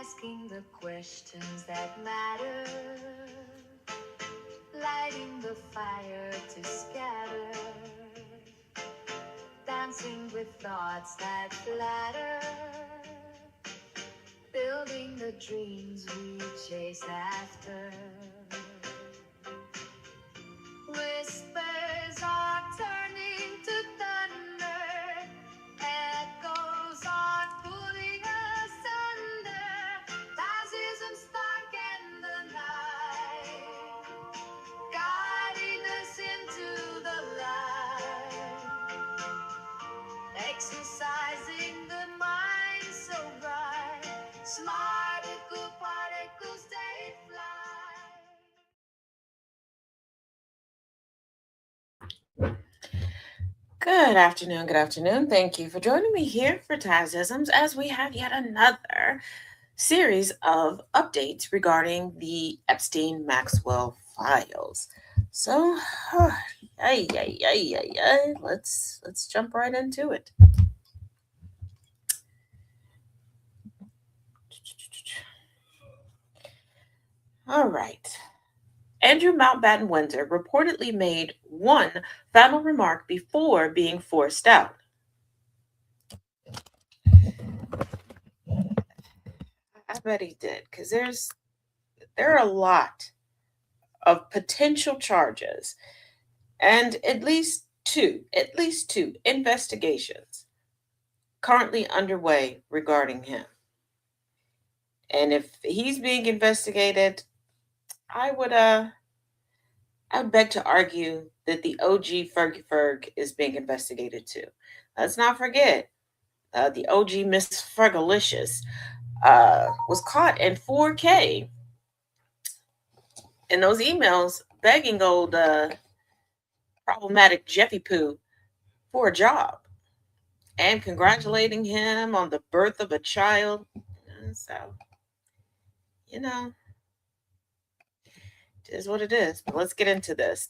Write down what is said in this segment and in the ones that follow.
asking the questions that matter, lighting the fire to scatter, dancing with thoughts that flatter, building the dreams we chase after. Whispers are turning to thunder, echoes are pulling us under, fascism stuck in the night, guiding us into the light, exercising the mind so bright, smart equal particles they fly. Good afternoon. Good afternoon. Thank you for joining me here for Tazisms as we have yet another series of updates regarding the Epstein Maxwell files. So, let's jump right into it. All right. Andrew Mountbatten Windsor reportedly made one final remark before being forced out. I bet he did, because there are a lot of potential charges and at least two investigations currently underway regarding him. And if he's being investigated, I would beg to argue that the OG Fergie Ferg is being investigated too. Let's not forget, the OG Miss Fergalicious was caught in 4K in those emails begging old problematic Jeffy Poo for a job and congratulating him on the birth of a child. And so, you know, it is what it is. But let's get into this.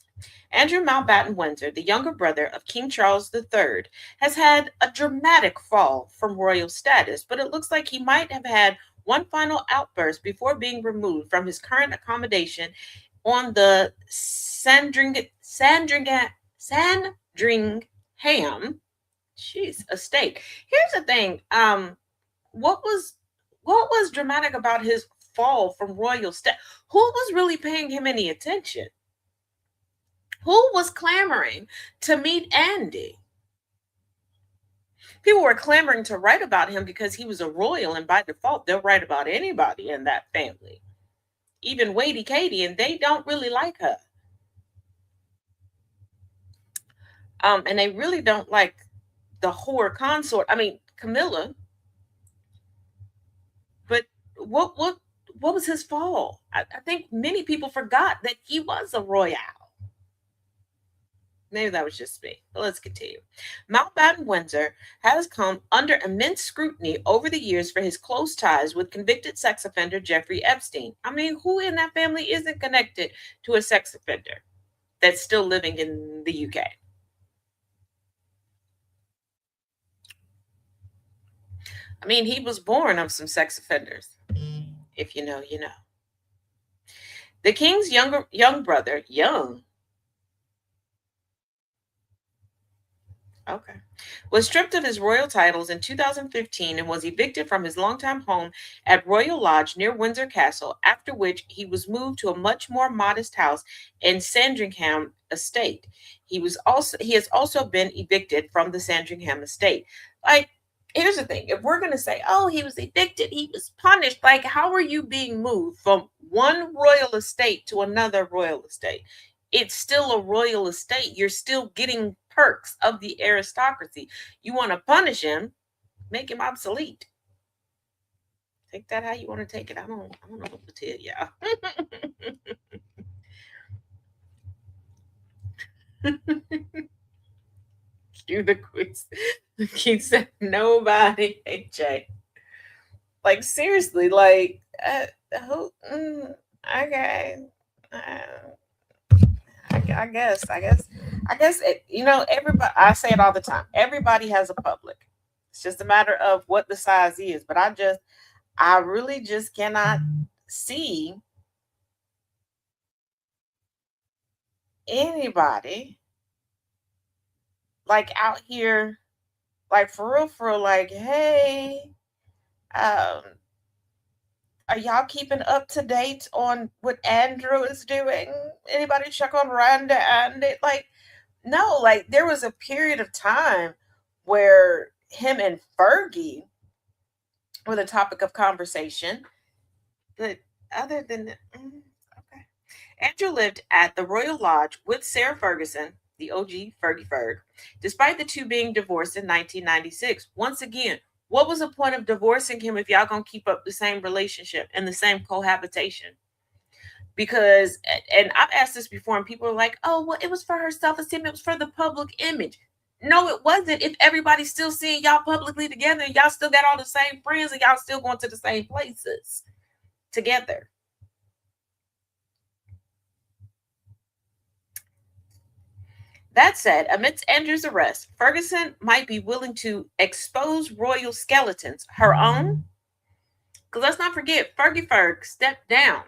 Andrew Mountbatten Windsor, the younger brother of King Charles III, has had a dramatic fall from royal status, but it looks like he might have had one final outburst before being removed from his current accommodation on the Sandringham estate. Here's the thing. What was what was dramatic about his fall from royal status? Who was really paying him any attention? Who was clamoring to meet Andy? People were clamoring to write about him because he was a royal, and by default, they'll write about anybody in that family, even Wadey Katie, and they don't really like her. And they really don't like the whore consort. I mean, Camilla. But what what was his fall? I think many people forgot that he was a royal. Maybe that was just me, but let's continue. Mountbatten Windsor has come under immense scrutiny over the years for his close ties with convicted sex offender Jeffrey Epstein. I mean, who in that family isn't connected to a sex offender that's still living in the UK? I mean, he was born of some sex offenders. If you know, you know. The king's young brother, okay, was stripped of his royal titles in 2015 and was evicted from his longtime home at Royal Lodge near Windsor Castle, after which he was moved to a much more modest house in Sandringham Estate. He has also been evicted from the Sandringham Estate. Like, here's the thing. If we're going to say, oh, he was evicted, he was punished, like, how are you being moved from one royal estate to another royal estate? It's still a royal estate. You're still getting perks of the aristocracy. You want to punish him, make him obsolete. Take that how you want to take it. I don't know what to tell y'all. Do the quiz. Keith said nobody. Hey Jay. Like seriously, like who? Okay. I guess it, everybody. I say it all the time. Everybody has a public. It's just a matter of what the size is. But I really just cannot see anybody like out here, like for real, like, hey, um, are y'all keeping up to date on what Andrew is doing? Anybody check on Randa and it? Like, no, like there was a period of time where him and Fergie were the topic of conversation. But other than okay. Andrew lived at the Royal Lodge with Sarah Ferguson, the OG Fergie Ferg, despite the two being divorced in 1996. Once again, what was the point of divorcing him if y'all gonna keep up the same relationship and the same cohabitation? Because, and I've asked this before, and people are like, oh, well, it was for her self esteem, it was for the public image. No, it wasn't. If everybody's still seeing y'all publicly together, and y'all still got all the same friends, and y'all still going to the same places together. That said, amidst Andrew's arrest, Ferguson might be willing to expose royal skeletons, her own. Because let's not forget, Fergie Ferg stepped down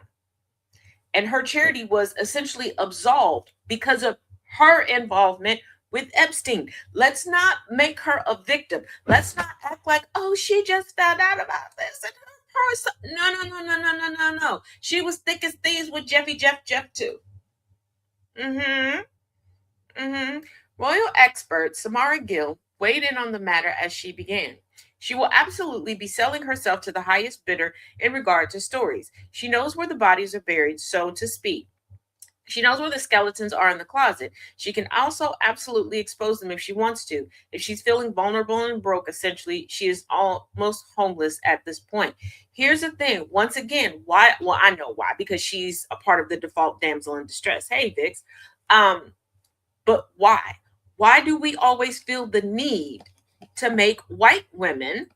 and her charity was essentially absolved because of her involvement with Epstein. Let's not make her a victim. Let's not act like, oh, she just found out about this. And no, no, no, no, no, no, no, no. She was thick as thieves with Jeff too. Mm-hmm. Mm-hmm. Royal expert Samara Gill weighed in on the matter as she began. She will absolutely be selling herself to the highest bidder in regard to stories. She knows where the bodies are buried, so to speak. She knows where the skeletons are in the closet. She can also absolutely expose them if she wants to. If she's feeling vulnerable and broke, essentially, she is almost homeless at this point. Here's the thing. Once again, why? Well, I know why, because she's a part of the default damsel in distress. Hey, Vix. Um, but why? Why do we always feel the need to make white women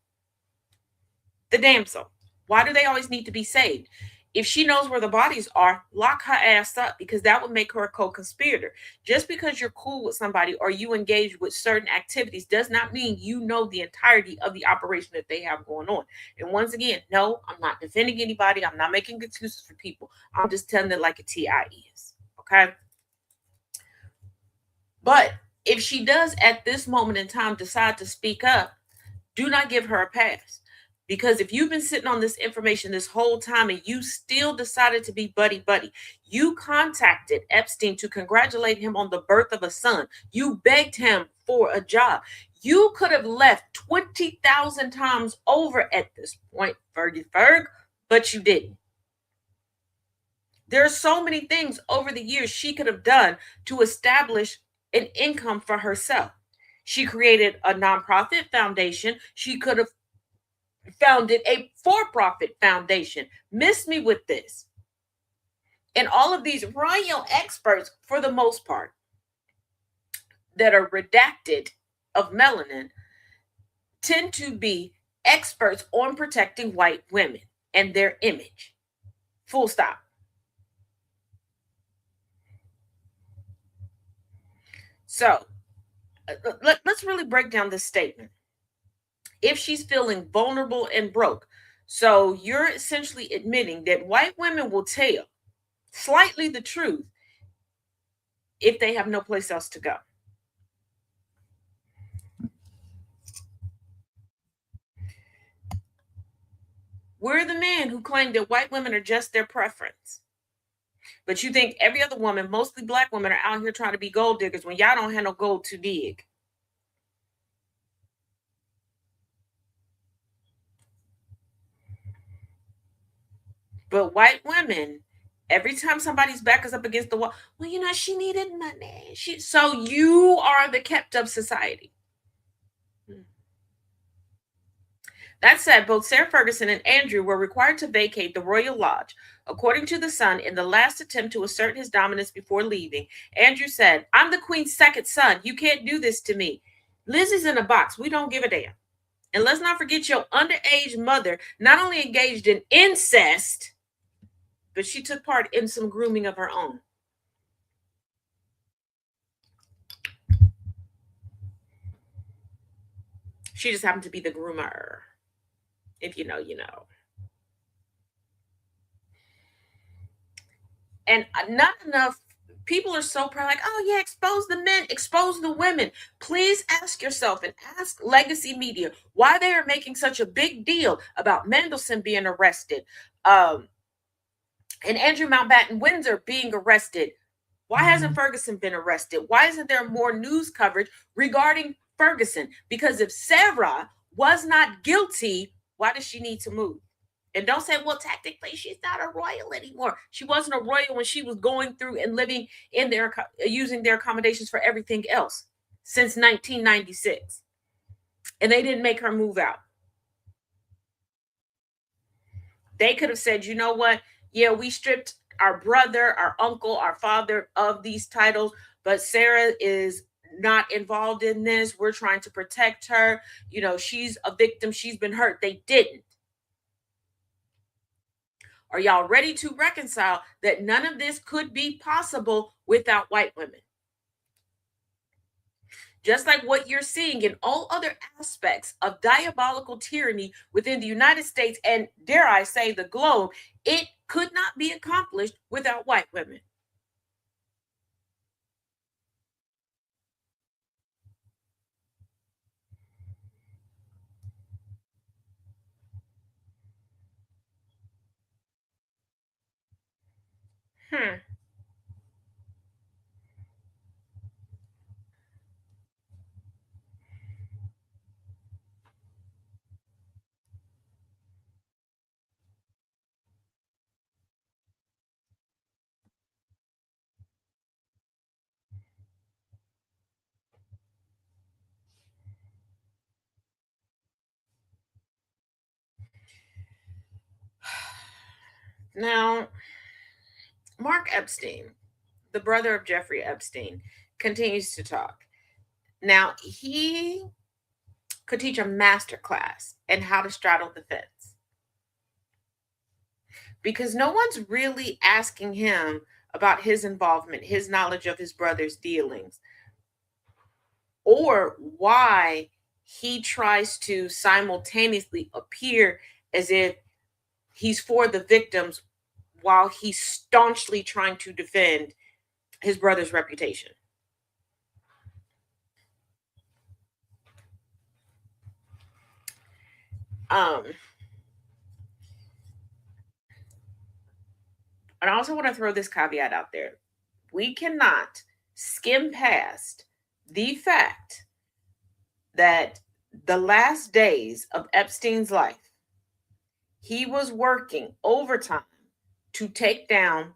the damsel? Why do they always need to be saved? If she knows where the bodies are, lock her ass up because that would make her a co conspirator. Just because you're cool with somebody or you engage with certain activities does not mean you know the entirety of the operation that they have going on. And once again, no, I'm not defending anybody. I'm not making excuses for people. I'm just telling it like a TI is. Okay. But if she does at this moment in time decide to speak up, do not give her a pass. Because if you've been sitting on this information this whole time and you still decided to be buddy buddy, you contacted Epstein to congratulate him on the birth of a son. You begged him for a job. You could have left 20,000 times over at this point, Fergie Ferg, but you didn't. There are so many things over the years she could have done to establish an income for herself. She created a nonprofit foundation. She could have founded a for profit foundation. Miss me with this. And all of these royal experts, for the most part, that are redacted of melanin, tend to be experts on protecting white women and their image. Full stop. So let's really break down this statement. If she's feeling vulnerable and broke, so you're essentially admitting that white women will tell slightly the truth if they have no place else to go. We're the men who claim that white women are just their preference. But you think every other woman, mostly black women, are out here trying to be gold diggers when y'all don't have no gold to dig. But white women, every time somebody's back is up against the wall, well, she needed money. So you are the kept up society. That said, both Sarah Ferguson and Andrew were required to vacate the Royal Lodge. According to The Sun, in the last attempt to assert his dominance before leaving, Andrew said, I'm the Queen's second son. You can't do this to me. Lizzie's in a box. We don't give a damn. And let's not forget your underage mother not only engaged in incest, but she took part in some grooming of her own. She just happened to be the groomer. If you know, you know. And not enough people are so proud, like, oh yeah, expose the men, expose the women. Please ask yourself and ask legacy media why they are making such a big deal about Mendelssohn being arrested, and Andrew Mountbatten Windsor being arrested. Why hasn't Ferguson been arrested? Why isn't there more news coverage regarding Ferguson? Because if Sarah was not guilty, why does she need to move? And don't say, well, technically she's not a royal anymore. She wasn't a royal when she was going through and living in their, using their accommodations for everything else since 1996. And they didn't make her move out. They could have said, you know what? Yeah, we stripped our brother, our uncle, our father of these titles, but Sarah is not involved in this. We're trying to protect her. You know, she's a victim. She's been hurt. They didn't. Are y'all ready to reconcile that none of this could be possible without white women? Just like what you're seeing in all other aspects of diabolical tyranny within the United States and, dare I say, the globe, it could not be accomplished without white women. Hmm. Now, Mark Epstein, the brother of Jeffrey Epstein, continues to talk. Now, he could teach a master class in how to straddle the fence because no one's really asking him about his involvement, his knowledge of his brother's dealings, or why he tries to simultaneously appear as if he's for the victims while he's staunchly trying to defend his brother's reputation. Um, and I also want to throw this caveat out there. We cannot skim past the fact that the last days of Epstein's life, he was working overtime to take down,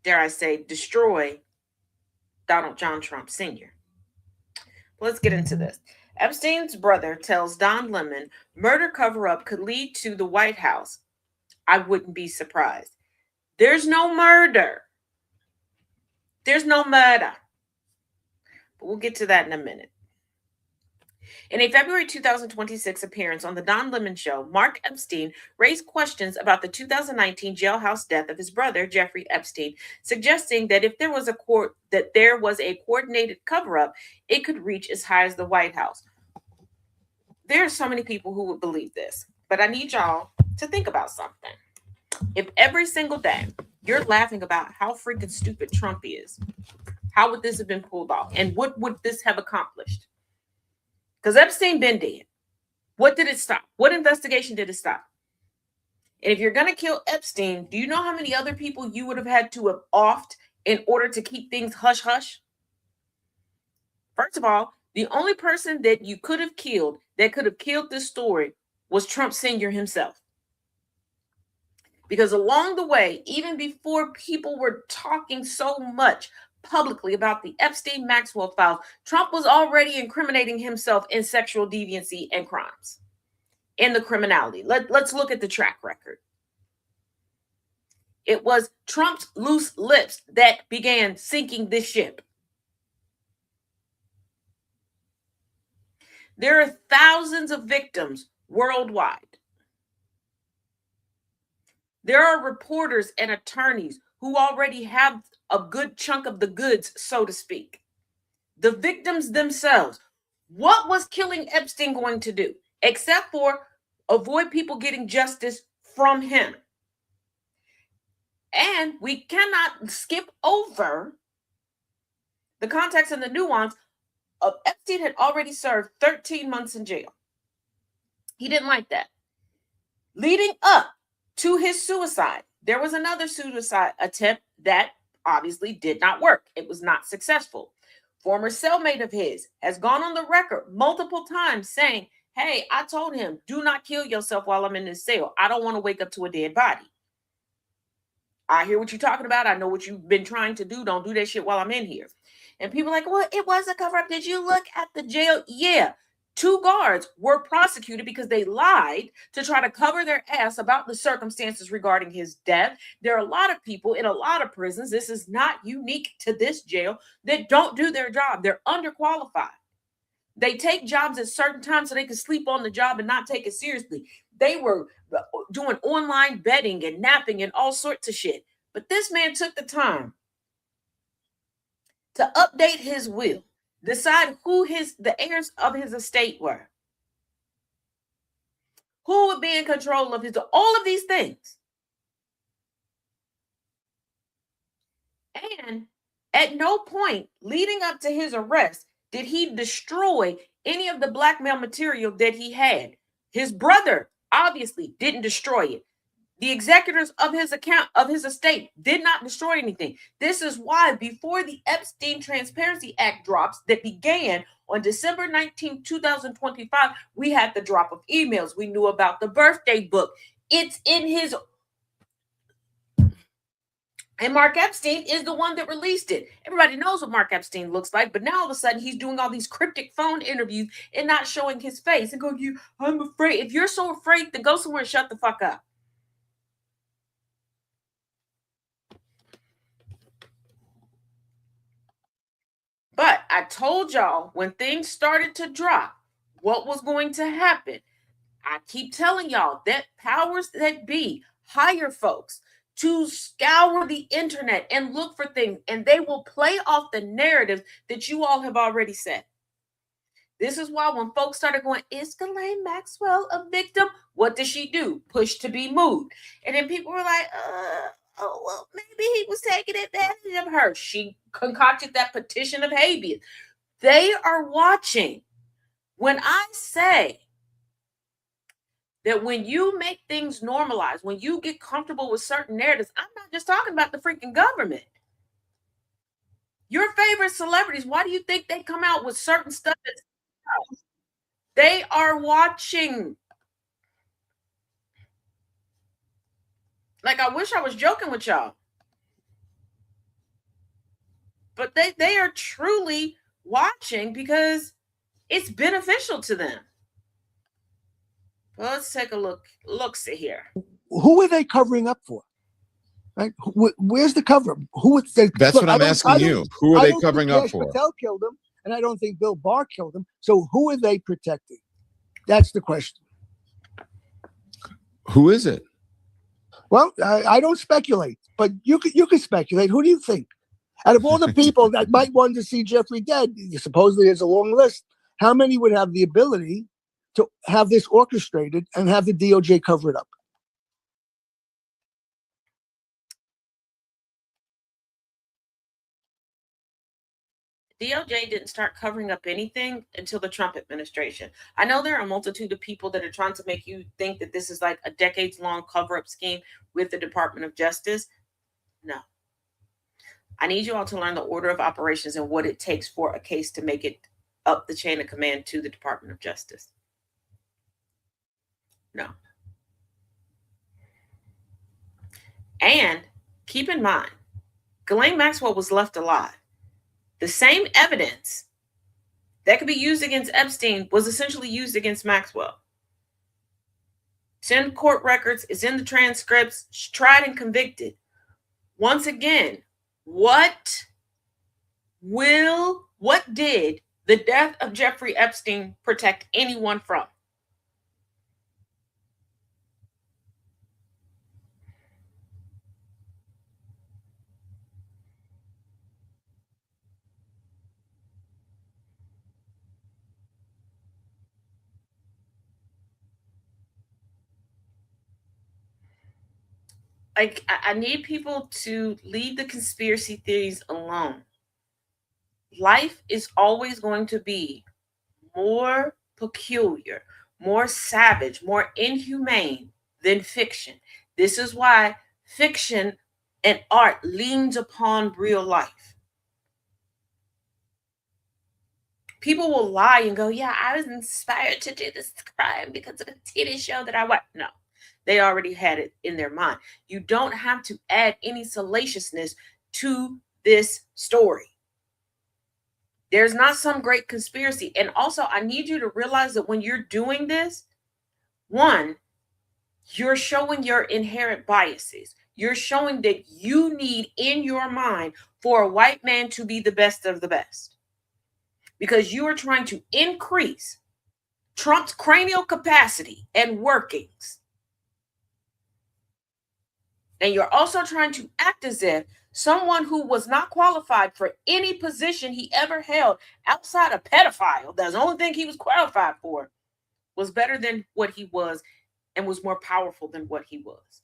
dare I say, destroy Donald John Trump Sr. Let's get into this. Epstein's brother tells Don Lemon murder cover up could lead to the White House. I wouldn't be surprised. There's no murder. There's no murder. But we'll get to that in a minute. In a February 2026 appearance on The Don Lemon Show, Mark Epstein raised questions about the 2019 jailhouse death of his brother, Jeffrey Epstein, suggesting that if there was a coordinated cover-up, it could reach as high as the White House. There are so many people who would believe this, but I need y'all to think about something. If every single day you're laughing about how freaking stupid Trump is, how would this have been pulled off? And what would this have accomplished? Because Epstein been dead. What did it stop? What investigation did it stop? And if you're going to kill Epstein, do you know how many other people you would have had to have offed in order to keep things hush hush? First of all, the only person that you could have killed that could have killed this story was Trump Sr. himself. Because along the way, even before people were talking so much publicly about the Epstein Maxwell files, Trump was already incriminating himself in sexual deviancy and crimes, in the criminality. Let's look at the track record. It was Trump's loose lips that began sinking this ship. There are thousands of victims worldwide. There are reporters and attorneys who already have a good chunk of the goods, so to speak. The victims themselves. What was killing Epstein going to do, except for avoid people getting justice from him? And we cannot skip over the context and the nuance of Epstein had already served 13 months in jail. He didn't like that. Leading up to his suicide, there was another suicide attempt that obviously did not work. It was not successful. Former cellmate of his has gone on the record multiple times saying, hey, I told him, do not kill yourself while I'm in this cell. I don't want to wake up to a dead body. I hear what you're talking about. I know what you've been trying to do. Don't do that shit while I'm in here. And people are like, well, it was a cover up. Did you look at the jail? Yeah. 2 guards were prosecuted because they lied to try to cover their ass about the circumstances regarding his death. There are a lot of people in a lot of prisons. This is not unique to this jail that don't do their job. They're underqualified. They take jobs at certain times so they can sleep on the job and not take it seriously. They were doing online betting and napping and all sorts of shit. But this man took the time to update his will, decide who the heirs of his estate were, who would be in control of his, all of these things. And at no point leading up to his arrest did he destroy any of the blackmail material that he had. His brother obviously didn't destroy it. The executors of his account of his estate did not destroy anything. This is why before the Epstein Transparency Act drops that began on December 19, 2025, we had the drop of emails. We knew about the birthday book. It's in his. And Mark Epstein is the one that released it. Everybody knows what Mark Epstein looks like, but now all of a sudden he's doing all these cryptic phone interviews and not showing his face and going, I'm afraid. If you're so afraid, then go somewhere and shut the fuck up. But I told y'all when things started to drop, what was going to happen. I keep telling y'all that powers that be hire folks to scour the internet and look for things, and they will play off the narratives that you all have already said. This is why when folks started going, is Ghislaine Maxwell a victim? What did she do? Push to be moved. And then people were like, oh, well, maybe he was taking advantage of her. She concocted that petition of habeas. They are watching. When I say that when you make things normalized, when you get comfortable with certain narratives, I'm not just talking about the freaking government. Your favorite celebrities, why do you think they come out with certain stuff that's they are watching? Like, I wish I was joking with y'all. But they are truly watching because it's beneficial to them. Well, let's take a look-see here. Who are they covering up for? Right? Where's the cover? That's what I'm asking you. Who are they covering up for? Patel killed him, and I don't think Bill Barr killed him. So who are they protecting? That's the question. Who is it? Well, I don't speculate, but you can speculate. Who do you think? Out of all the people that might want to see Jeffrey dead, supposedly there's a long list. How many would have the ability to have this orchestrated and have the DOJ cover it up? DOJ didn't start covering up anything until the Trump administration. I know there are a multitude of people that are trying to make you think that this is like a decades-long cover-up scheme with the Department of Justice. No. I need you all to learn the order of operations and what it takes for a case to make it up the chain of command to the Department of Justice. No. And keep in mind, Ghislaine Maxwell was left alive. The same evidence that could be used against Epstein was essentially used against Maxwell. It's in court records, it's in the transcripts, she's tried and convicted. Once again, what did the death of Jeffrey Epstein protect anyone from? Like, I need people to leave the conspiracy theories alone. Life is always going to be more peculiar, more savage, more inhumane than fiction. This is why fiction and art leans upon real life. People will lie and go, yeah, I was inspired to do this crime because of a TV show that I watched. No, they already had it in their mind. You don't have to add any salaciousness to this story. There's not some great conspiracy. And also, I need you to realize that when you're doing this, one, you're showing your inherent biases. You're showing that you need in your mind for a white man to be the best of the best. Because you are trying to increase Trump's cranial capacity and workings. And you're also trying to act as if someone who was not qualified for any position he ever held outside a pedophile, that's the only thing he was qualified for, was better than what he was and was more powerful than what he was.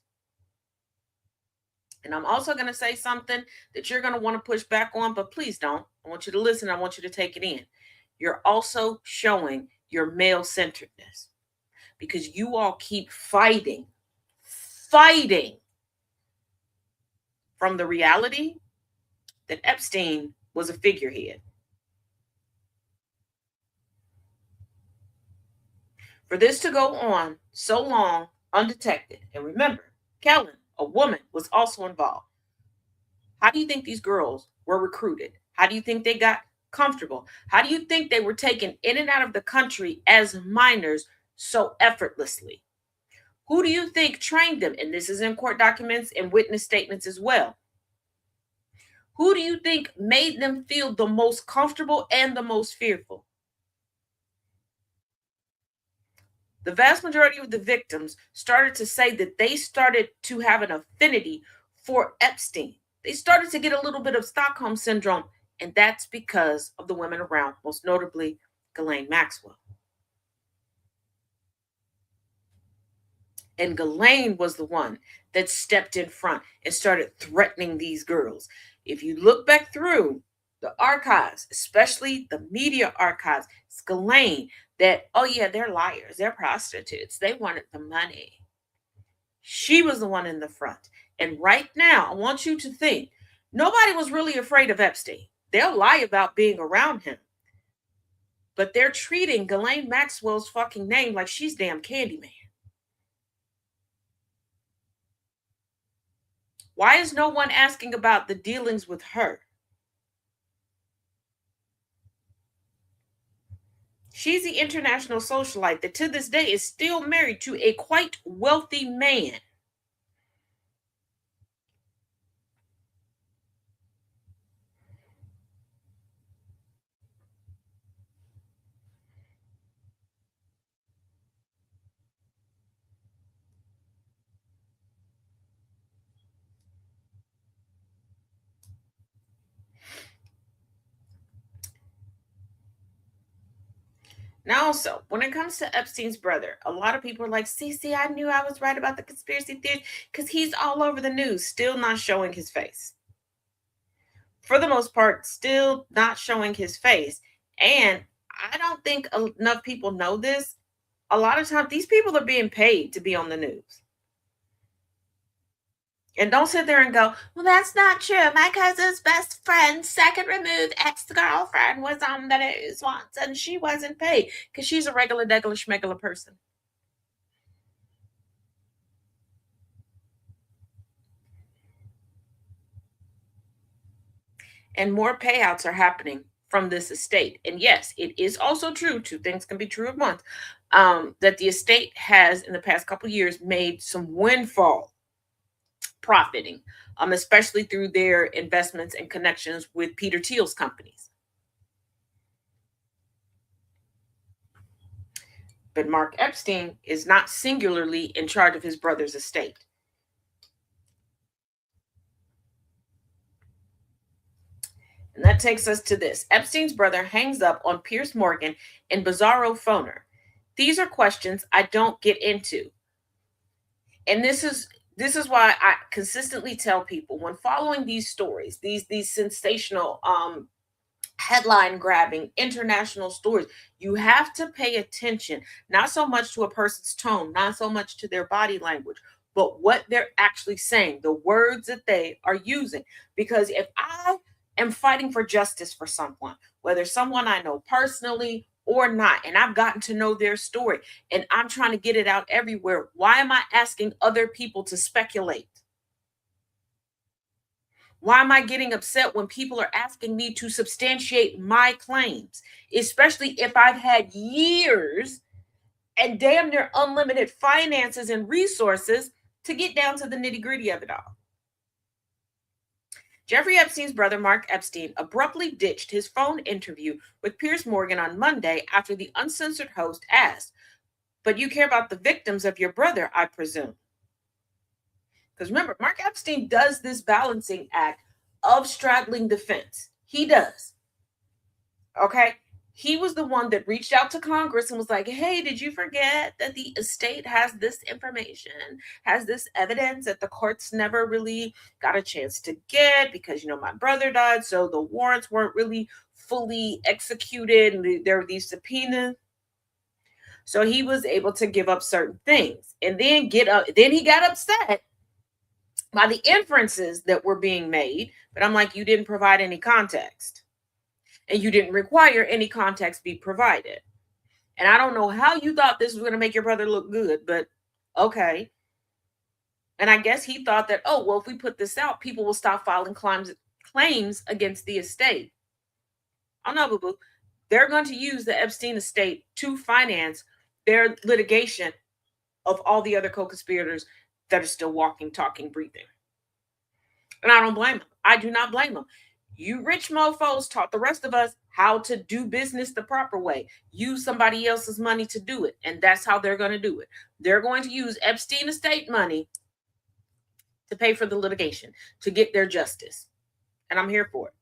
And I'm also going to say something that you're going to want to push back on, but please don't. I want you to listen. I want you to take it in. You're also showing your male-centeredness because you all keep fighting from the reality that Epstein was a figurehead. For this to go on so long undetected, and remember, Kellen, a woman, was also involved. How do you think these girls were recruited? How do you think they got comfortable? How do you think they were taken in and out of the country as minors so effortlessly? Who do you think trained them? And this is in court documents and witness statements as well. Who do you think made them feel the most comfortable and the most fearful? The vast majority of the victims started to say that they started to have an affinity for Epstein. They started to get a little bit of Stockholm syndrome, and that's because of the women around, most notably Ghislaine Maxwell. And Ghislaine was the one that stepped in front and started threatening these girls. If you look back through the archives, especially the media archives, it's Ghislaine that, oh yeah, they're liars, they're prostitutes, they wanted the money. She was the one in the front. And right now, I want you to think, nobody was really afraid of Epstein. They'll lie about being around him. But they're treating Ghislaine Maxwell's fucking name like she's damn Candyman. Why is no one asking about the dealings with her? She's the international socialite that to this day is still married to a quite wealthy man. Now, also, when it comes to Epstein's brother, a lot of people are like, see, I knew I was right about the conspiracy theory because he's all over the news, still not showing his face. For the most part, still not showing his face. And I don't think enough people know this. A lot of times, these people are being paid to be on the news. And don't sit there and go, well, that's not true. My cousin's best friend's second removed ex-girlfriend was on the news once and she wasn't paid because she's a regular, degular, schmegular person. And more payouts are happening from this estate. And yes, it is also true, two things can be true at once, that the estate has in the past couple of years made some windfall profiting, especially through their investments and connections with Peter Thiel's companies. But Mark Epstein is not singularly in charge of his brother's estate. And that takes us to this. Epstein's brother hangs up on Piers Morgan and Bizarro Phoner. These are questions I don't get into. And this is This is why I consistently tell people when following these stories, these sensational headline grabbing international stories, you have to pay attention, not so much to a person's tone, not so much to their body language, but what they're actually saying, the words that they are using. Because if I am fighting for justice for someone, whether someone I know personally or not, and I've gotten to know their story and I'm trying to get it out everywhere, why am I asking other people to speculate? Why am I getting upset when people are asking me to substantiate my claims, especially if I've had years and damn near unlimited finances and resources to get down to the nitty gritty of it all? Jeffrey Epstein's brother, Mark Epstein, abruptly ditched his phone interview with Piers Morgan on Monday after the uncensored host asked, "But you care about the victims of your brother, I presume?" Because remember, Mark Epstein does this balancing act of straddling the fence. He does. Okay. He was the one that reached out to Congress and was like, "Hey, did you forget that the estate has this information, has this evidence that the courts never really got a chance to get because, my brother died, so the warrants weren't really fully executed and there were these subpoenas." So he was able to give up certain things and then then he got upset by the inferences that were being made. But I'm like, you didn't provide any context and you didn't require any context be provided. And I don't know how you thought this was going to make your brother look good, but okay. And I guess he thought that, oh, well, if we put this out, people will stop filing claims against the estate. Oh, no, boo-boo. They're going to use the Epstein estate to finance their litigation of all the other co-conspirators that are still walking, talking, breathing. And I don't blame them. I do not blame them. You rich mofos taught the rest of us how to do business the proper way. Use somebody else's money to do it. And that's how they're going to do it. They're going to use Epstein estate money to pay for the litigation, to get their justice. And I'm here for it.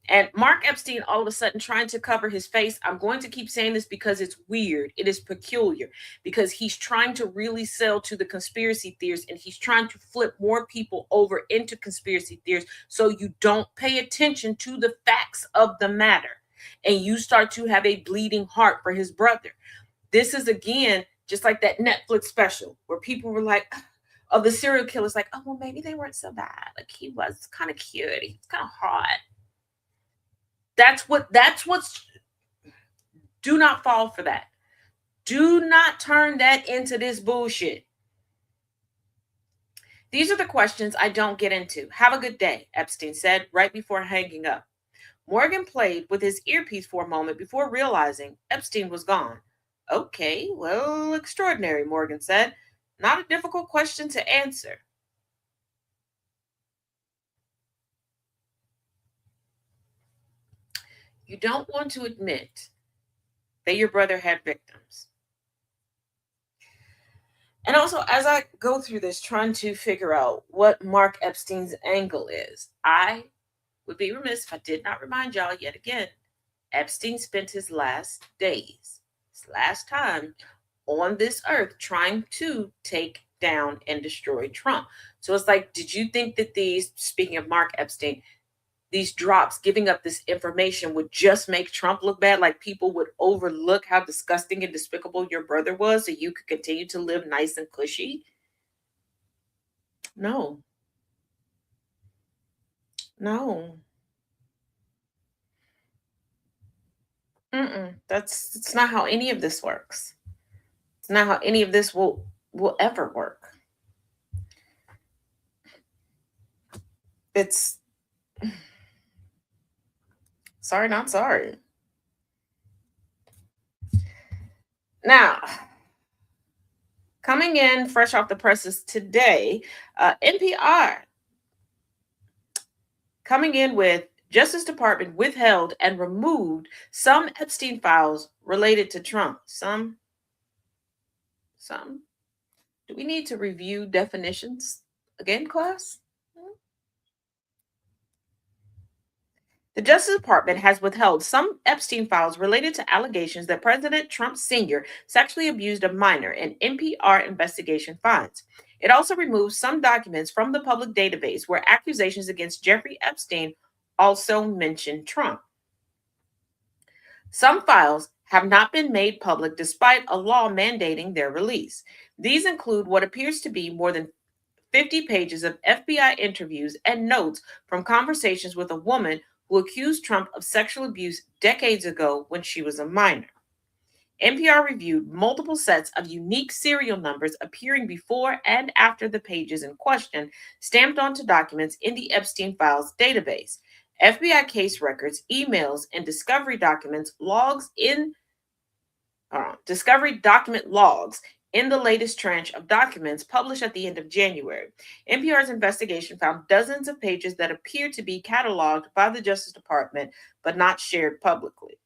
And Mark Epstein, all of a sudden, trying to cover his face. I'm going to keep saying this because it's weird. It is peculiar because he's trying to really sell to the conspiracy theorists and he's trying to flip more people over into conspiracy theorists so you don't pay attention to the facts of the matter and you start to have a bleeding heart for his brother. This is, again, just like that Netflix special where people were like, of the serial killers, like, oh, well, maybe they weren't so bad. Like, he was kind of cute. He was kind of hot. That's what's, do not fall for that. Do not turn that into this bullshit. These are the questions I don't get into. Have a good day, Epstein said right before hanging up. Morgan played with his earpiece for a moment before realizing Epstein was gone. Okay, well, extraordinary, Morgan said. Not a difficult question to answer. You don't want to admit that your brother had victims. And also, as I go through this, trying to figure out what Mark Epstein's angle is, I would be remiss if I did not remind y'all yet again, Epstein spent his last days, his last time on this earth trying to take down and destroy Trump. So it's like, did you think that these, speaking of Mark Epstein, these drops, giving up this information would just make Trump look bad? Like people would overlook how disgusting and despicable your brother was so you could continue to live nice and cushy? No. No. That's not how any of this works. It's not how any of this will ever work. It's sorry, not sorry. Now, coming in fresh off the presses today, NPR coming in with Justice Department withheld and removed some Epstein files related to Trump. Some. Do we need to review definitions again, class? The Justice Department has withheld some Epstein files related to allegations that President Trump Sr. sexually abused a minor, an NPR investigation finds. It also removed some documents from the public database where accusations against Jeffrey Epstein also mention Trump. Some files have not been made public despite a law mandating their release. These include what appears to be more than 50 pages of FBI interviews and notes from conversations with a woman who accused Trump of sexual abuse decades ago when she was a minor. NPR reviewed multiple sets of unique serial numbers appearing before and after the pages in question, stamped onto documents in the Epstein files database. FBI case records, emails, and discovery document logs in the latest tranche of documents published at the end of January. NPR's investigation found dozens of pages that appear to be cataloged by the Justice Department but not shared publicly.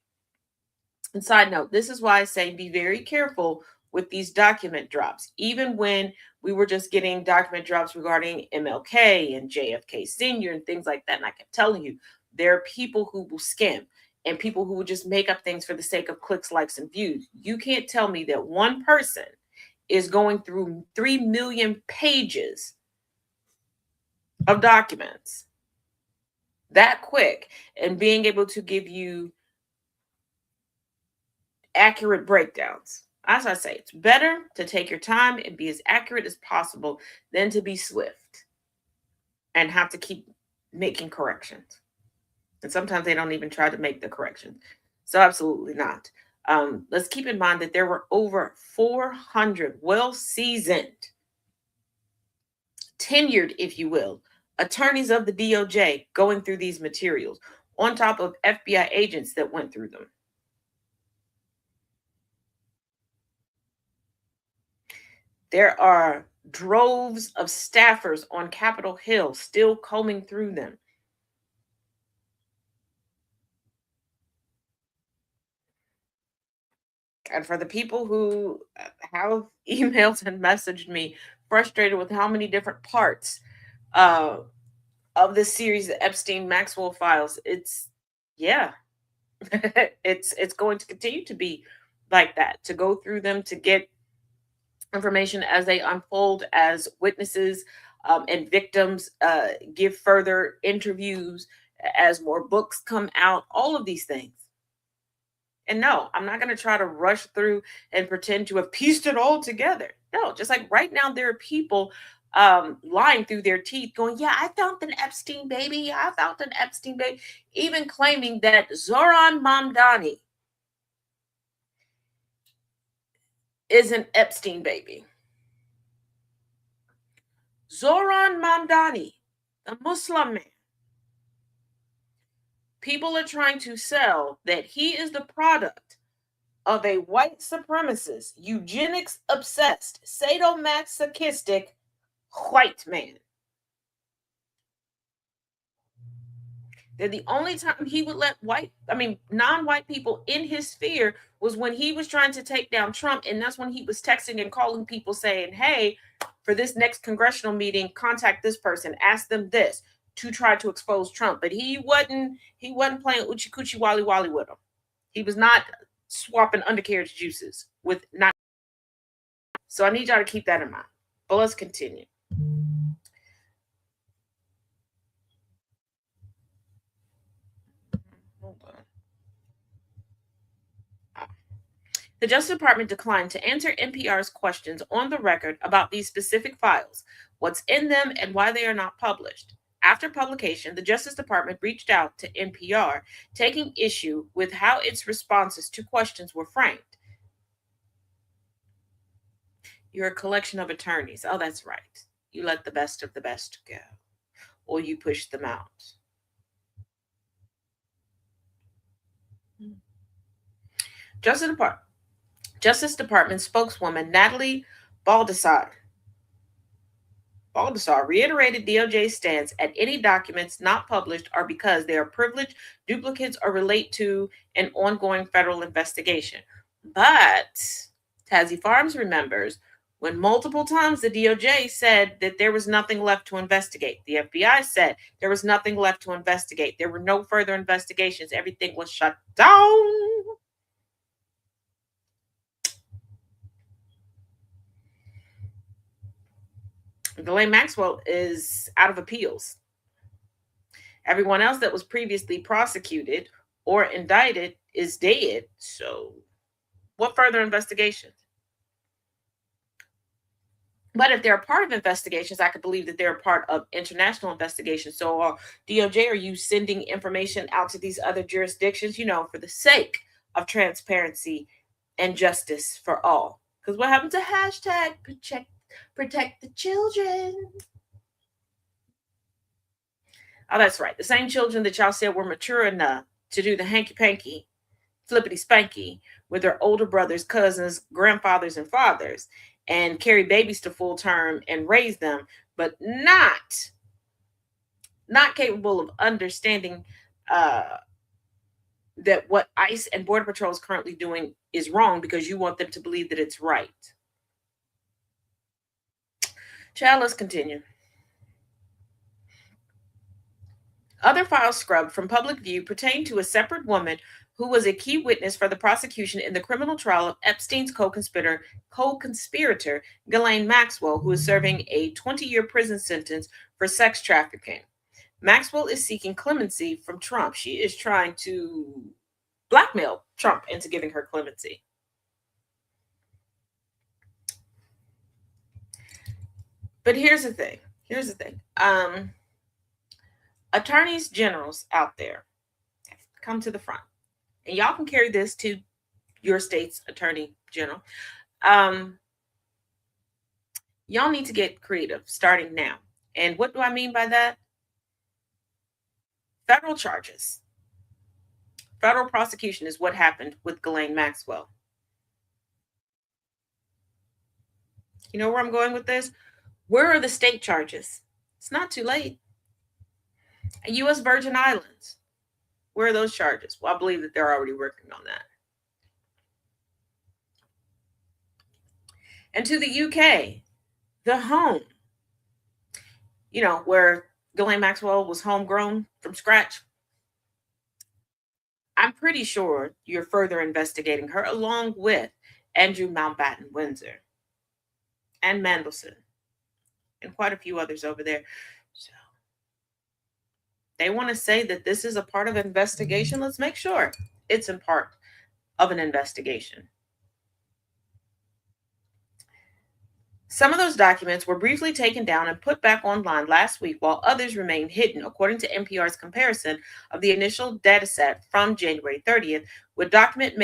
And side note, this is why I say be very careful with these document drops. Even when we were just getting document drops regarding MLK and JFK Sr. and things like that, and I kept telling you, there are people who will skim and people who will just make up things for the sake of clicks, likes, and views. You can't tell me that one person is going through 3 million pages of documents that quick and being able to give you accurate breakdowns. As I say, it's better to take your time and be as accurate as possible than to be swift and have to keep making corrections. And sometimes they don't even try to make the corrections. So absolutely not. Let's keep in mind that there were over 400 well-seasoned, tenured, if you will, attorneys of the DOJ going through these materials, on top of FBI agents that went through them. There are droves of staffers on Capitol Hill still combing through them. And for the people who have emailed and messaged me frustrated with how many different parts of this series, the Epstein Maxwell files, it's it's going to continue to be like that, to go through them, to get information as they unfold, as witnesses and victims give further interviews, as more books come out, all of these things. And no, I'm not going to try to rush through and pretend to have pieced it all together. No, just like right now, there are people lying through their teeth going, yeah, I found an Epstein baby. I found an Epstein baby. Even claiming that Zoran Mamdani is an Epstein baby. Zoran Mamdani, the Muslim man. People are trying to sell that he is the product of a white supremacist, eugenics obsessed, sadomasochistic white man. That the only time he would let non-white people in his sphere was when he was trying to take down Trump. And that's when he was texting and calling people saying, hey, for this next congressional meeting, contact this person, ask them this, to try to expose Trump. But he wasn't playing Uchi Coochie Wally Wally with him. He was not swapping undercarriage juices with not. So I need y'all to keep that in mind. But let's continue. Hold on. The Justice Department declined to answer NPR's questions on the record about these specific files, what's in them, and why they are not published. After publication, the Justice Department reached out to NPR, taking issue with how its responses to questions were framed. You're a collection of attorneys. Oh, that's right. You let the best of the best go, or you push them out. Justice Department spokeswoman Natalie Baldessar reiterated DOJ's stance at any documents not published are because they are privileged, duplicates, or relate to an ongoing federal investigation. But Tazi Farms remembers when multiple times the DOJ said that there was nothing left to investigate. The FBI said there was nothing left to investigate. There were no further investigations. Everything was shut down. Ghislaine Maxwell is out of appeals. Everyone else that was previously prosecuted or indicted is dead. So what further investigations? But if they're a part of investigations, I could believe that they're a part of international investigations. So DOJ, are you sending information out to these other jurisdictions, for the sake of transparency and justice for all? Because what happened to hashtag protect the children? Oh, that's right. The same children that y'all said were mature enough to do the hanky-panky, flippity-spanky with their older brothers, cousins, grandfathers, and fathers, and carry babies to full term and raise them, but not capable of understanding that what ICE and Border Patrol is currently doing is wrong because you want them to believe that it's right. Child, let's continue. Other files scrubbed from public view pertain to a separate woman who was a key witness for the prosecution in the criminal trial of Epstein's co-conspirator Ghislaine Maxwell, who is serving a 20-year prison sentence for sex trafficking. Maxwell is seeking clemency from Trump. She is trying to blackmail Trump into giving her clemency. But here's the thing. Attorneys generals out there, come to the front. And y'all can carry this to your state's attorney general. Y'all need to get creative starting now. And what do I mean by that? Federal charges. Federal prosecution is what happened with Ghislaine Maxwell. You know where I'm going with this? Where are the state charges? It's not too late. U.S. Virgin Islands. Where are those charges? Well, I believe that they're already working on that. And to the UK, the home, where Ghislaine Maxwell was homegrown from scratch. I'm pretty sure you're further investigating her along with Andrew Mountbatten Windsor and Mandelson and quite a few others over there. So they want to say that this is a part of an investigation. Let's make sure it's a part of an investigation. Some of those documents were briefly taken down and put back online last week, while others remain hidden, according to NPR's comparison of the initial dataset from January 30th with document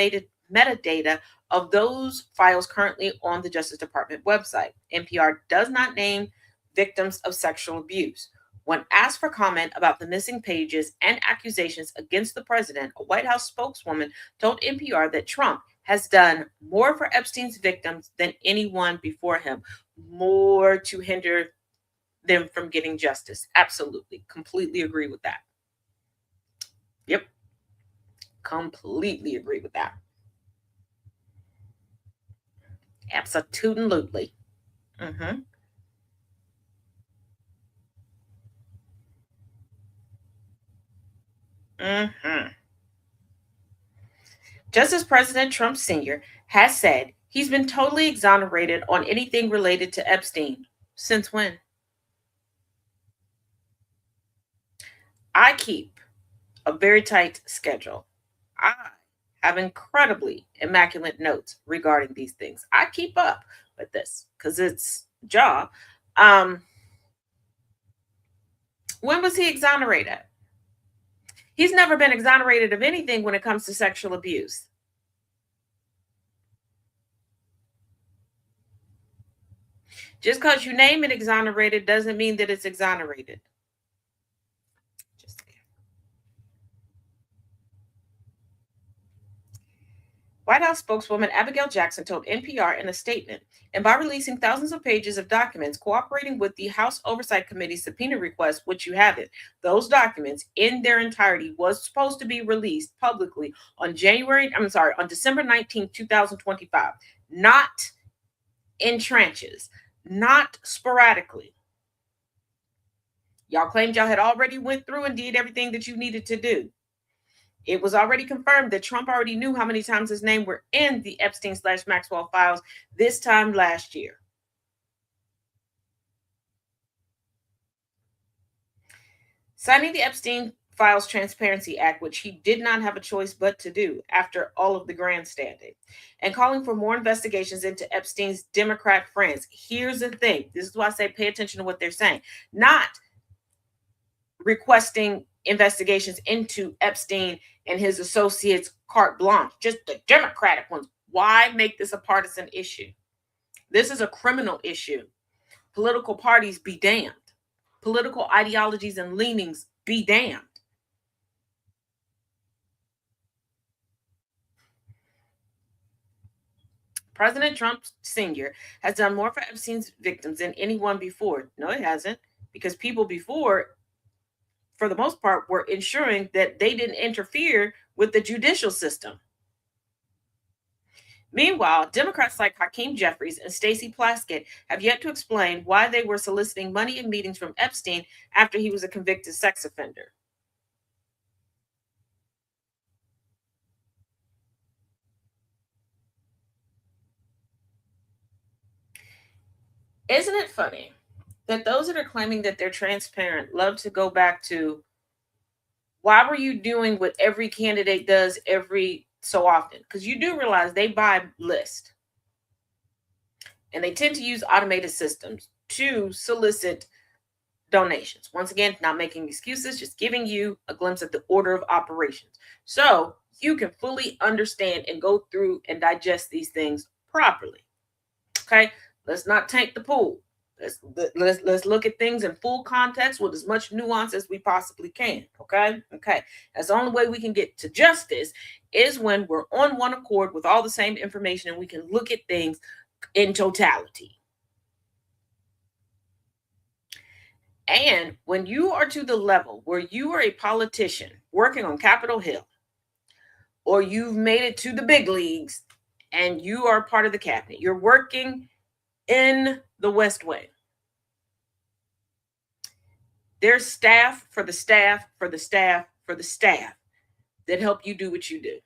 metadata of those files currently on the Justice Department website. NPR does not name victims of sexual abuse. When asked for comment about the missing pages and accusations against the president, a White House spokeswoman told NPR that Trump has done more for Epstein's victims than anyone before him, more to hinder them from getting justice. Absolutely. Completely agree with that. Yep. Completely agree with that. Absolutely. Mm-hmm. Mm-hmm. Just as President Trump Sr. has said, he's been totally exonerated on anything related to Epstein. Since when? I keep a very tight schedule. I have incredibly immaculate notes regarding these things. I keep up with this because it's a job. When was he exonerated? He's never been exonerated of anything when it comes to sexual abuse. Just because you name it exonerated doesn't mean that it's exonerated. White House spokeswoman Abigail Jackson told NPR in a statement, and by releasing thousands of pages of documents cooperating with the House Oversight Committee's subpoena request, which you haven't, those documents in their entirety was supposed to be released publicly on December 19, 2025, not in tranches, not sporadically. Y'all claimed y'all had already went through and did everything that you needed to do. It was already confirmed that Trump already knew how many times his name were in the Epstein/Maxwell files this time last year. Signing the Epstein Files Transparency Act, which he did not have a choice but to do after all of the grandstanding, and calling for more investigations into Epstein's Democrat friends. Here's the thing. This is why I say pay attention to what they're saying. Not requesting investigations into Epstein and his associates carte blanche, just the Democratic ones. Why make this a partisan issue? This is a criminal issue. Political parties be damned. Political ideologies and leanings be damned. President Trump Sr. has done more for Epstein's victims than anyone before. No, it hasn't, because people before, for the most part, were ensuring that they didn't interfere with the judicial system. Meanwhile, Democrats like Hakeem Jeffries and Stacey Plaskett have yet to explain why they were soliciting money and meetings from Epstein after he was a convicted sex offender. Isn't it funny that those that are claiming that they're transparent love to go back to, why were you doing what every candidate does every so often? Because you do realize they buy list. And they tend to use automated systems to solicit donations. Once again, not making excuses, just giving you a glimpse at the order of operations. So you can fully understand and go through and digest these things properly. Okay, let's not tank the pool. Let's look at things in full context with as much nuance as we possibly can. Okay. That's the only way we can get to justice, is when we're on one accord with all the same information and we can look at things in totality. And when you are to the level where you are a politician working on Capitol Hill, or you've made it to the big leagues and you are part of the cabinet, you're working in the West Wing, there's staff for the staff for the staff for the staff that help you do what you do.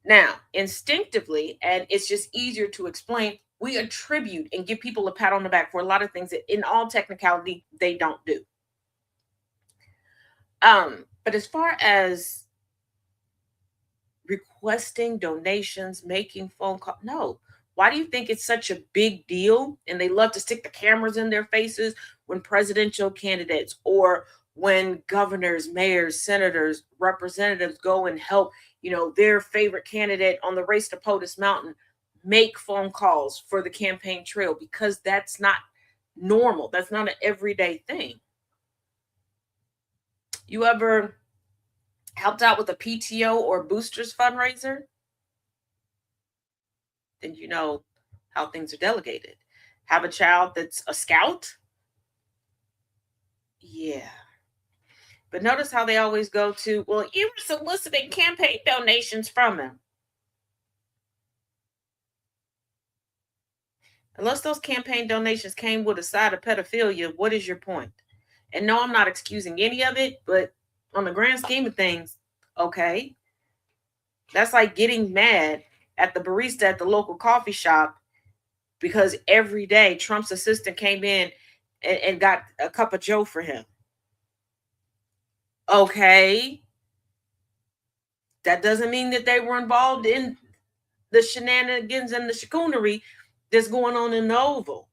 Now, instinctively, and it's just easier to explain, we attribute and give people a pat on the back for a lot of things that in all technicality they don't do. But as far as requesting donations, making phone calls, no. Why do you think it's such a big deal? And they love to stick the cameras in their faces when presidential candidates or when governors, mayors, senators, representatives go and help, their favorite candidate on the race to POTUS Mountain make phone calls for the campaign trail, because that's not normal. That's not an everyday thing. You ever helped out with a PTO or boosters fundraiser? Then you know how things are delegated. Have a child that's a scout? Yeah. But notice how they always go to, well, you were soliciting campaign donations from him. Unless those campaign donations came with a side of pedophilia, what is your point? And no, I'm not excusing any of it, but on the grand scheme of things, okay. That's like getting mad at the barista at the local coffee shop because every day Trump's assistant came in and got a cup of Joe for him. Okay. That doesn't mean that they were involved in the shenanigans and the chicanery that's going on in the Oval.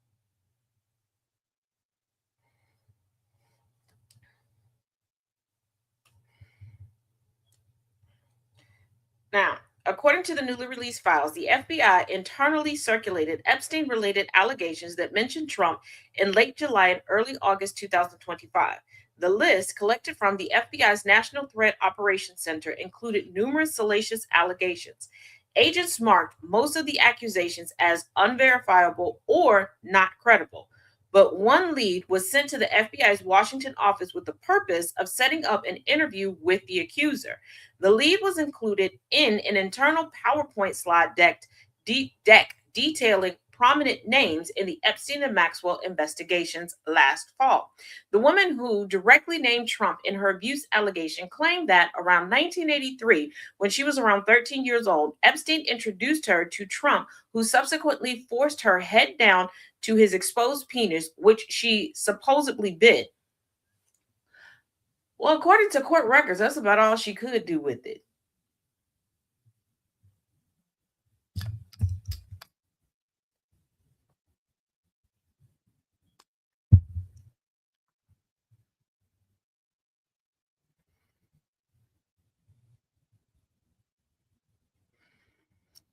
Now, according to the newly released files, the FBI internally circulated Epstein-related allegations that mentioned Trump in late July and early August 2025. The list, collected from the FBI's National Threat Operations Center, included numerous salacious allegations. Agents marked most of the accusations as unverifiable or not credible, but one lead was sent to the FBI's Washington office with the purpose of setting up an interview with the accuser. The lead was included in an internal PowerPoint slide deck detailing prominent names in the Epstein and Maxwell investigations last fall. The woman who directly named Trump in her abuse allegation claimed that around 1983, when she was around 13 years old, Epstein introduced her to Trump, who subsequently forced her head down to his exposed penis, which she supposedly bit. Well, according to court records, that's about all she could do with it.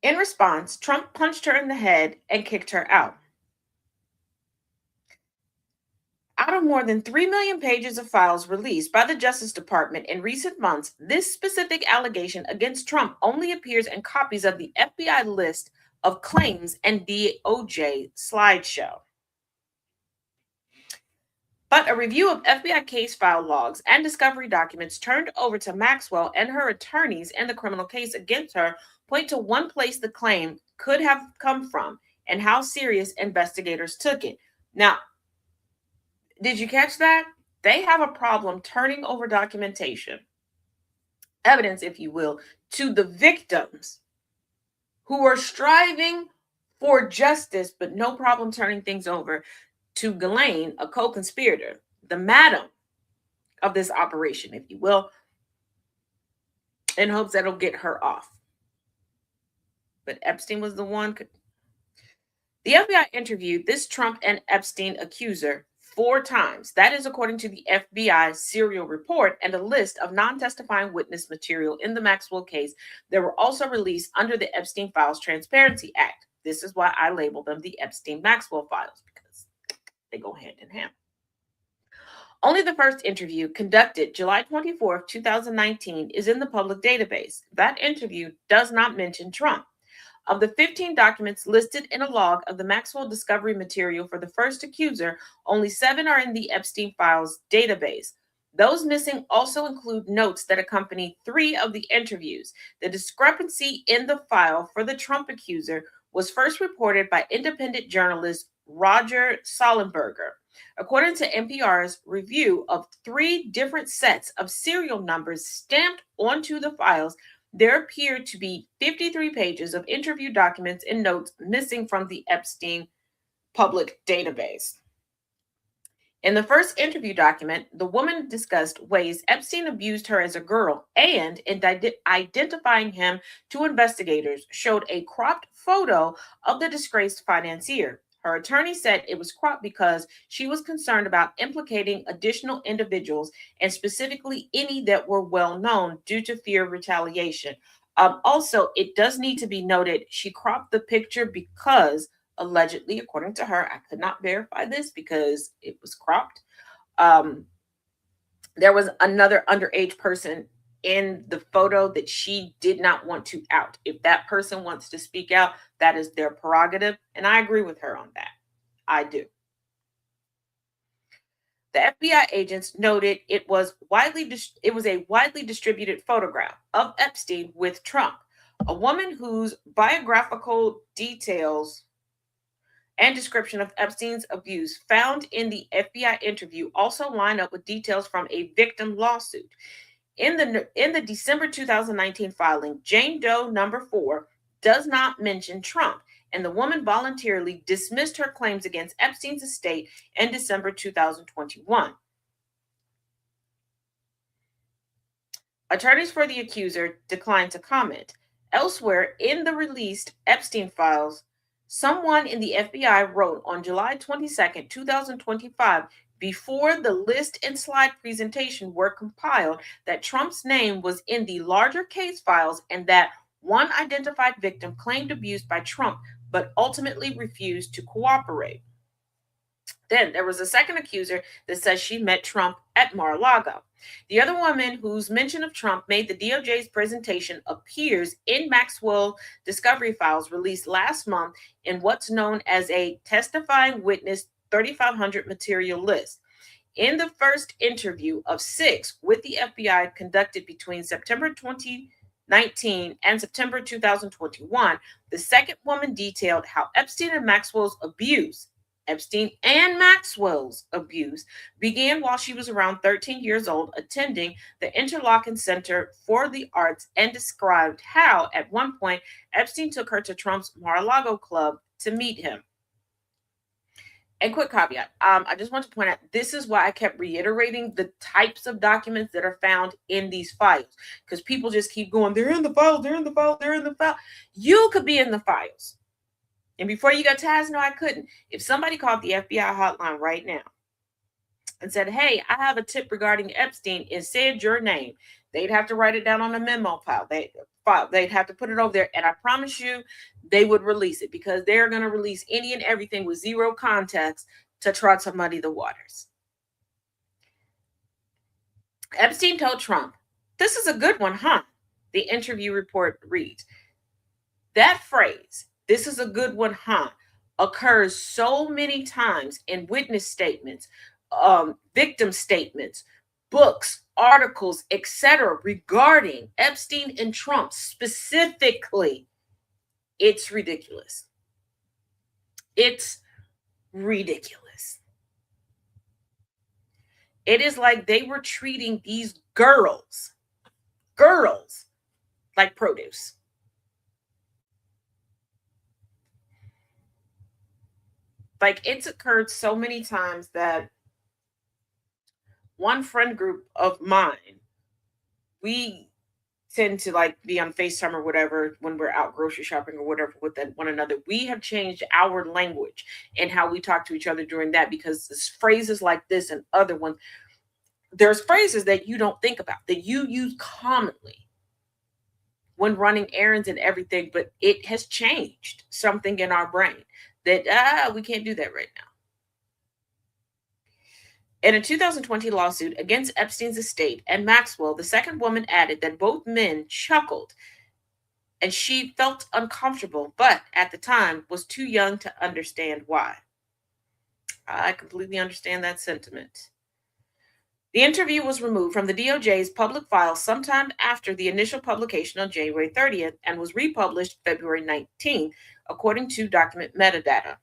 In response, Trump punched her in the head and kicked her out. Out of more than 3 million pages of files released by the Justice Department in recent months, this specific allegation against Trump only appears in copies of the FBI list of claims and DOJ slideshow. But a review of FBI case file logs and discovery documents turned over to Maxwell and her attorneys in the criminal case against her point to one place the claim could have come from and how serious investigators took it. Now, did you catch that? They have a problem turning over documentation, evidence, if you will, to the victims who are striving for justice, but no problem turning things over to Ghislaine, a co-conspirator, the madam of this operation, if you will, in hopes that it'll get her off. But Epstein was the one. The FBI interviewed this Trump and Epstein accuser 4 times. That is according to the FBI serial report and a list of non-testifying witness material in the Maxwell case that were also released under the Epstein Files Transparency Act. This is why I label them the Epstein-Maxwell files, because they go hand in hand. Only the first interview, conducted July 24, 2019, is in the public database. That interview does not mention Trump. Of the 15 documents listed in a log of the Maxwell discovery material for the first accuser, only 7 are in the Epstein Files database. Those missing also include notes that accompany 3 of the interviews. The discrepancy in the file for the Trump accuser was first reported by independent journalist Roger Sollenberger. According to NPR's review of 3 different sets of serial numbers stamped onto the files, there appear to be 53 pages of interview documents and notes missing from the Epstein public database. In the first interview document, the woman discussed ways Epstein abused her as a girl, and in identifying him to investigators, showed a cropped photo of the disgraced financier. Her attorney said it was cropped because she was concerned about implicating additional individuals, and specifically any that were well known, due to fear of retaliation. Also, it does need to be noted, she cropped the picture because, allegedly, according to her, I could not verify this because it was cropped, there was another underage person in the photo that she did not want to out. If that person wants to speak out, that is their prerogative, and I agree with her on that. I do. The FBI agents noted it was a widely distributed photograph of Epstein with Trump, a woman whose biographical details and description of Epstein's abuse found in the FBI interview also line up with details from a victim lawsuit. In the December 2019 filing, Jane Doe number 4 does not mention Trump, and the woman voluntarily dismissed her claims against Epstein's estate in December 2021. Attorneys for the accuser declined to comment. Elsewhere in the released Epstein files, someone in the FBI wrote on July 22, 2025, before the list and slide presentation were compiled, that Trump's name was in the larger case files and that one identified victim claimed abuse by Trump but ultimately refused to cooperate. Then there was a second accuser that says she met Trump at Mar-a-Lago. The other woman whose mention of Trump made the DOJ's presentation appears in Maxwell discovery files released last month in what's known as a testifying witness 3,500 material list. In the first interview of 6 with the FBI conducted between September 20 19, and September 2021, the second woman detailed how Epstein and Maxwell's abuse began while she was around 13 years old, attending the Interlochen Center for the Arts, and described how, at one point, Epstein took her to Trump's Mar-a-Lago club to meet him. And quick caveat, I just want to point out, this is why I kept reiterating the types of documents that are found in these files, because people just keep going, they're in the file, they're in the file, they're in the file. You could be in the files. And before you got tasked, no, I couldn't. If somebody called the FBI hotline right now and said, hey, I have a tip regarding Epstein, and said your name, they'd have to write it down on a memo file. They'd have to put it over there. And I promise you, they would release it, because they're going to release any and everything with zero context to try to muddy the waters. Epstein told Trump, this is a good one, huh? The interview report reads. That phrase, this is a good one, huh, occurs so many times in witness statements, victim statements, books, articles, etc., regarding Epstein and Trump specifically. It's ridiculous. It's ridiculous. It is like they were treating these girls like produce. Like, it's occurred so many times that one friend group of mine, we tend to like be on FaceTime or whatever when we're out grocery shopping or whatever with one another. We have changed our language and how we talk to each other during that, because there's phrases like this and other ones. There's phrases that you don't think about, that you use commonly when running errands and everything, but it has changed something in our brain that we can't do that right now. In a 2020 lawsuit against Epstein's estate and Maxwell, the second woman added that both men chuckled and she felt uncomfortable, but at the time was too young to understand why. I completely understand that sentiment. The interview was removed from the DOJ's public file sometime after the initial publication on January 30th and was republished February 19th, according to document metadata.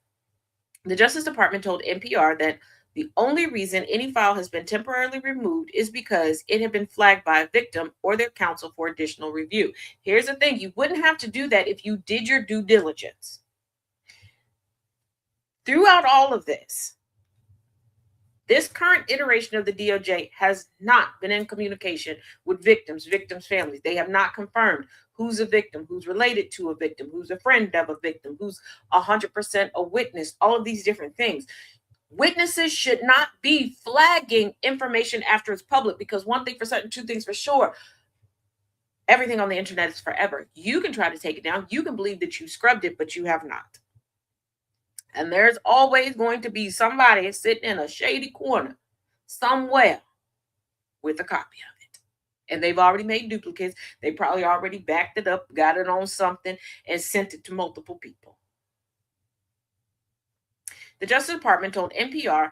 The Justice Department told NPR that the only reason any file has been temporarily removed is because it had been flagged by a victim or their counsel for additional review. Here's the thing, you wouldn't have to do that if you did your due diligence. Throughout all of this current iteration of the DOJ has not been in communication with victims' families. They have not confirmed who's a victim, who's related to a victim, who's a friend of a victim, who's 100% a witness, all of these different things. Witnesses should not be flagging information after it's public, because one thing for certain, two things for sure, everything on the internet is forever. You can try to take it down. You can believe that you scrubbed it, but you have not. And there's always going to be somebody sitting in a shady corner somewhere with a copy of it. And they've already made duplicates. They probably already backed it up, got it on something, and sent it to multiple people. The Justice Department told NPR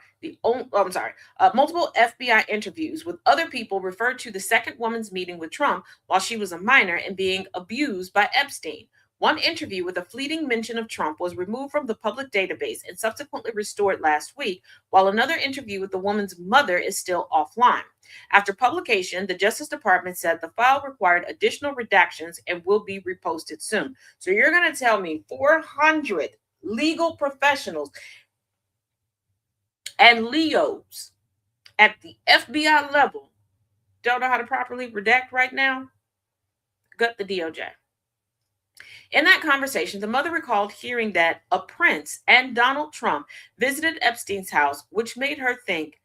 multiple FBI interviews with other people referred to the second woman's meeting with Trump while she was a minor and being abused by Epstein. One interview with a fleeting mention of Trump was removed from the public database and subsequently restored last week, while another interview with the woman's mother is still offline. After publication, the Justice Department said the file required additional redactions and will be reposted soon. So you're going to tell me 400 legal professionals and Leos at the FBI level don't know how to properly redact right now? Gut the DOJ. In that conversation, the mother recalled hearing that a prince and Donald Trump visited Epstein's house, which made her think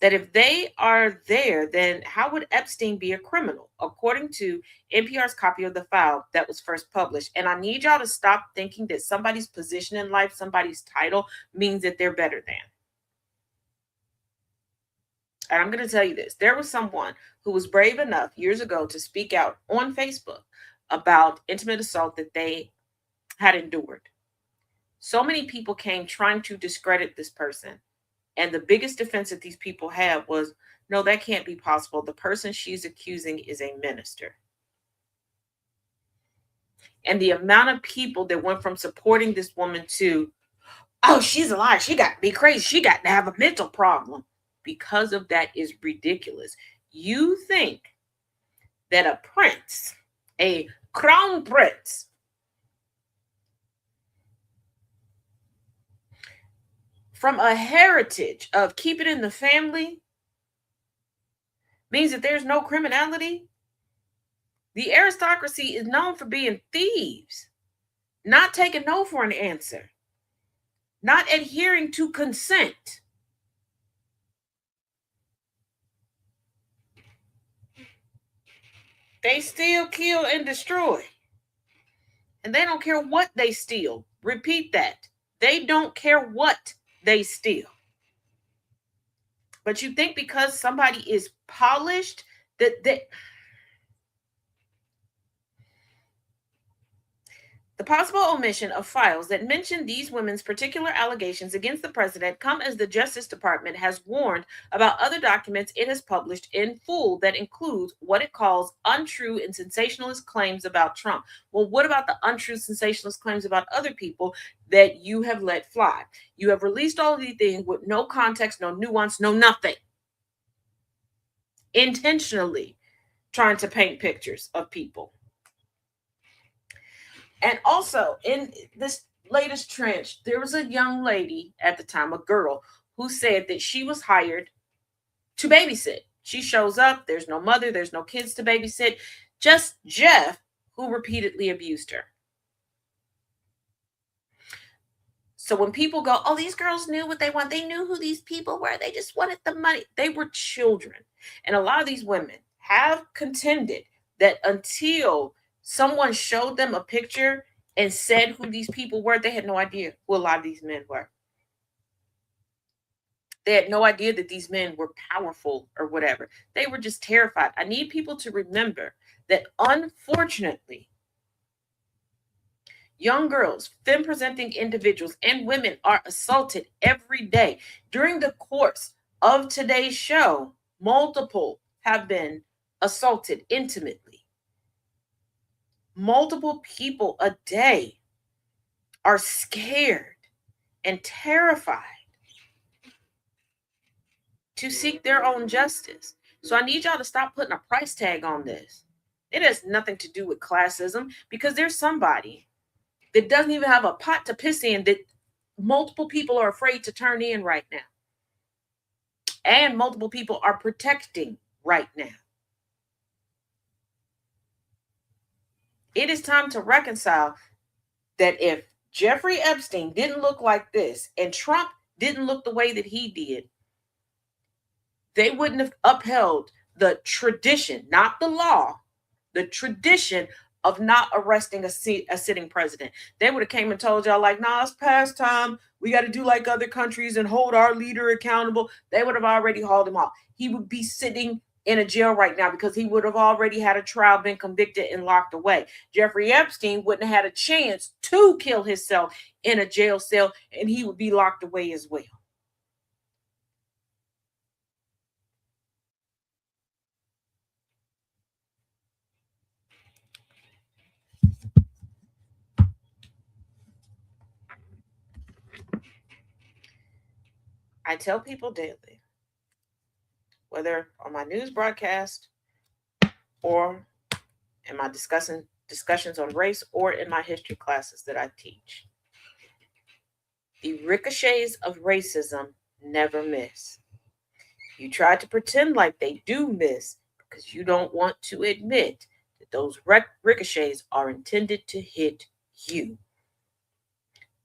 that if they are there, then how would Epstein be a criminal, according to NPR's copy of the file that was first published. And I need y'all to stop thinking that somebody's position in life, somebody's title, means that they're better than. And I'm going to tell you this. There was someone who was brave enough years ago to speak out on Facebook about intimate assault that they had endured. So many people came trying to discredit this person. And the biggest defense that these people had was, no, that can't be possible. The person she's accusing is a minister. And the amount of people that went from supporting this woman to, oh, she's a liar, she got to be crazy, she got to have a mental problem, because of that is ridiculous. You think that a prince, a crown prince, from a heritage of keep it in the family means that there's no criminality? The aristocracy is known for being thieves, not taking no for an answer, not adhering to consent. They steal, kill, and destroy. And they don't care what they steal. Repeat that. They don't care what they steal. But you think because somebody is polished that they... The possible omission of files that mention these women's particular allegations against the president come as the Justice Department has warned about other documents it has published in full that includes what it calls untrue and sensationalist claims about Trump. Well, what about the untrue sensationalist claims about other people that you have let fly? You have released all of these things with no context, no nuance, no nothing. Intentionally trying to paint pictures of people. And also, in this latest trench, there was a young lady at the time, a girl, who said that she was hired to babysit. She shows up, there's no mother, there's no kids to babysit, just Jeff, who repeatedly abused her. So when people go, oh, these girls knew what they want, they knew who these people were, they just wanted the money. They were children. And a lot of these women have contended that until someone showed them a picture and said who these people were, they had no idea who a lot of these men were. They had no idea that these men were powerful or whatever. They were just terrified. I need people to remember that, unfortunately, young girls, femme-presenting individuals, and women are assaulted every day. During the course of today's show, multiple have been assaulted intimately. Multiple people a day are scared and terrified to seek their own justice. So I need y'all to stop putting a price tag on this. It has nothing to do with classism, because there's somebody that doesn't even have a pot to piss in that multiple people are afraid to turn in right now. And multiple people are protecting right now. It is time to reconcile that if Jeffrey Epstein didn't look like this and Trump didn't look the way that he did, they wouldn't have upheld the tradition, not the law, the tradition of not arresting a sitting president. They would have came and told y'all like, nah, it's past time. We got to do like other countries and hold our leader accountable. They would have already hauled him off. He would be sitting in a jail right now because he would have already had a trial, been convicted, and locked away. Jeffrey Epstein wouldn't have had a chance to kill himself in a jail cell, and he would be locked away as well. I tell people daily, whether on my news broadcast or in my discussions on race or in my history classes that I teach, the ricochets of racism never miss. You try to pretend like they do miss because you don't want to admit that those ricochets are intended to hit you.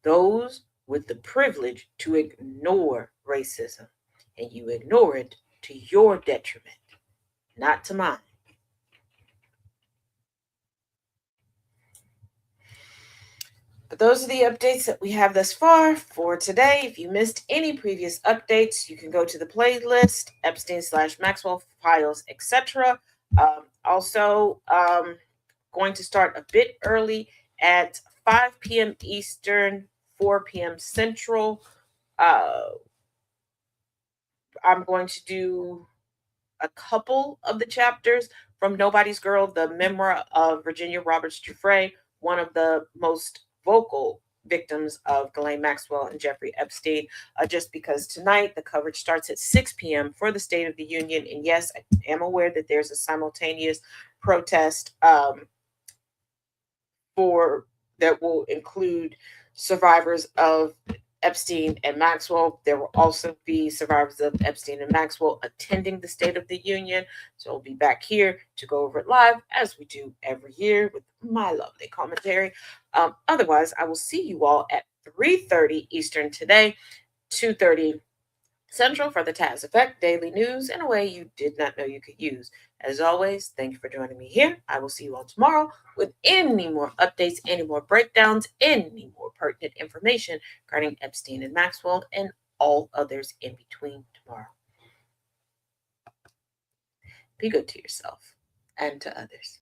Those with the privilege to ignore racism, and you ignore it to your detriment, not to mine. But those are the updates that we have thus far for today. If you missed any previous updates, you can go to the playlist, Epstein/Maxwell files, etc. Also, going to start a bit early at 5 p.m. Eastern, 4 p.m. Central. I'm going to do a couple of the chapters from Nobody's Girl, the memoir of Virginia Roberts Giuffre, one of the most vocal victims of Ghislaine Maxwell and Jeffrey Epstein, just because tonight the coverage starts at 6 p.m. for the State of the Union. And yes, I am aware that there's a simultaneous protest for that will include survivors of Epstein and Maxwell. There will also be survivors of Epstein and Maxwell attending the State of the Union. So we'll be back here to go over it live, as we do every year with my lovely commentary. Otherwise, I will see you all at 3:30 Eastern today, 2:30 Central for the Taz Effect Daily News in a way you did not know you could use. As always, thank you for joining me here. I will see you all tomorrow with any more updates, any more breakdowns, any more pertinent information regarding Epstein and Maxwell and all others in between tomorrow. Be good to yourself and to others.